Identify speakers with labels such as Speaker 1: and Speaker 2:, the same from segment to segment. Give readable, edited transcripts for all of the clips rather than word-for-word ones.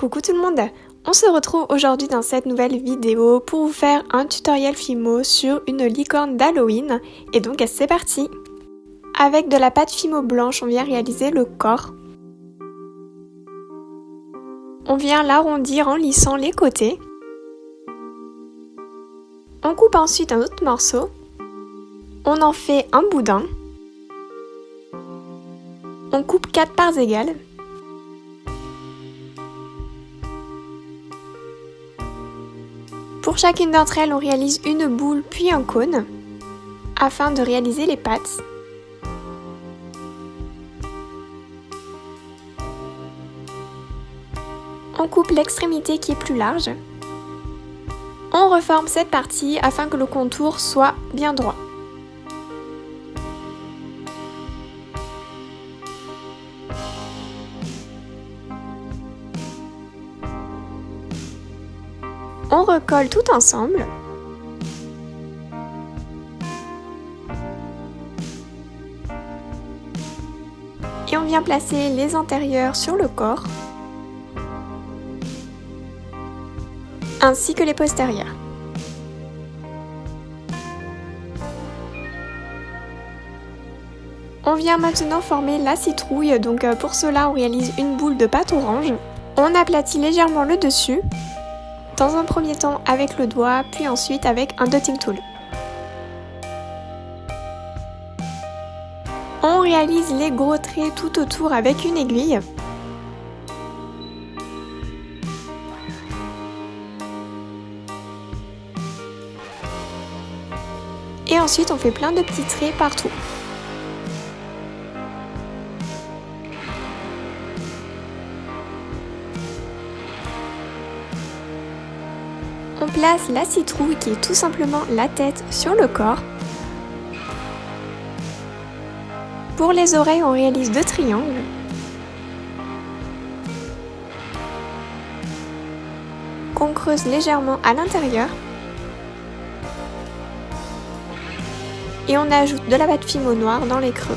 Speaker 1: Coucou tout le monde! On se retrouve aujourd'hui dans cette nouvelle vidéo pour vous faire un tutoriel Fimo sur une licorne d'Halloween. Et donc c'est parti! Avec de la pâte Fimo blanche, on vient réaliser le corps. On vient l'arrondir en lissant les côtés. On coupe ensuite un autre morceau. On en fait un boudin. On coupe 4 parts égales. Pour chacune d'entre elles, on réalise une boule puis un cône afin de réaliser les pattes. On coupe l'extrémité qui est plus large. On reforme cette partie afin que le contour soit bien droit. On recolle tout ensemble. Et on vient placer les antérieurs sur le corps, ainsi que les postérieurs. On vient maintenant former la citrouille, donc pour cela on réalise une boule de pâte orange. On aplatit légèrement le dessus. Dans un premier temps avec le doigt, puis ensuite avec un dotting tool. On réalise les gros traits tout autour avec une aiguille. Et ensuite on fait plein de petits traits partout. On place la citrouille qui est tout simplement la tête sur le corps. Pour les oreilles, on réalise 2 triangles. Qu'on creuse légèrement à l'intérieur. Et on ajoute de la pâte Fimo noire dans les creux.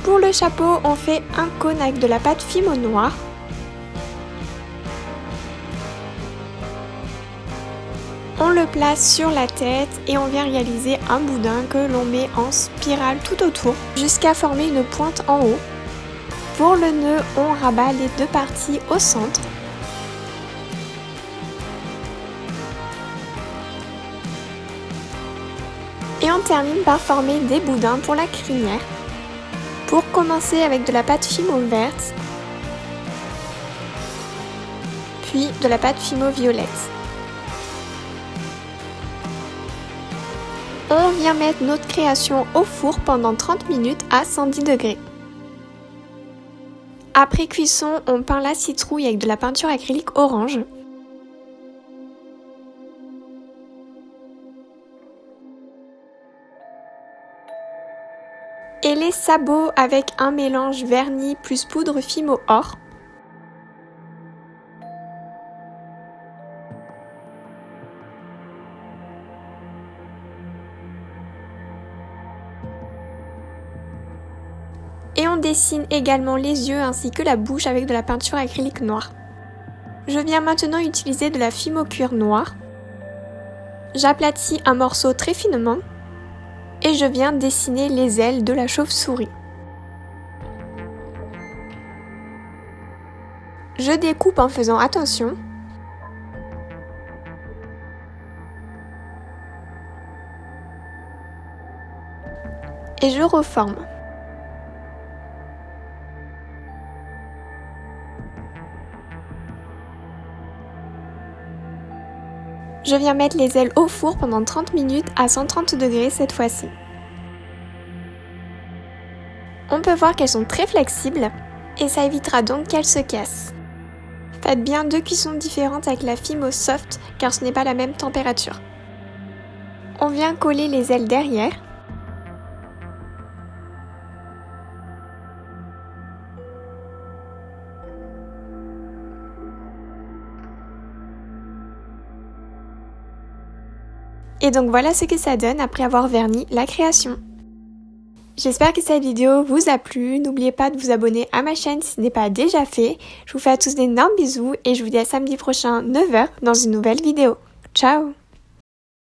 Speaker 1: Pour le chapeau, on fait un cône avec de la pâte Fimo noire. On le place sur la tête et on vient réaliser un boudin que l'on met en spirale tout autour jusqu'à former une pointe en haut. Pour le nœud, on rabat les 2 parties au centre. Et on termine par former des boudins pour la crinière. Pour commencer avec de la pâte Fimo verte, puis de la pâte Fimo violette. On vient mettre notre création au four pendant 30 minutes à 110 degrés. Après cuisson, on peint la citrouille avec de la peinture acrylique orange. Et les sabots avec un mélange vernis plus poudre Fimo or. Et on dessine également les yeux ainsi que la bouche avec de la peinture acrylique noire. Je viens maintenant utiliser de la Fimo cuir noir. J'aplatis un morceau très finement. Et je viens dessiner les ailes de la chauve-souris. Je découpe en faisant attention. Et je reforme. Je viens mettre les ailes au four pendant 30 minutes à 130 degrés cette fois-ci. On peut voir qu'elles sont très flexibles et ça évitera donc qu'elles se cassent. Faites bien 2 cuissons différentes avec la Fimo soft car ce n'est pas la même température. On vient coller les ailes derrière. Et donc voilà ce que ça donne après avoir verni la création. J'espère que cette vidéo vous a plu. N'oubliez pas de vous abonner à ma chaîne si ce n'est pas déjà fait. Je vous fais à tous d'énormes bisous et je vous dis à samedi prochain 9h dans une nouvelle vidéo. Ciao!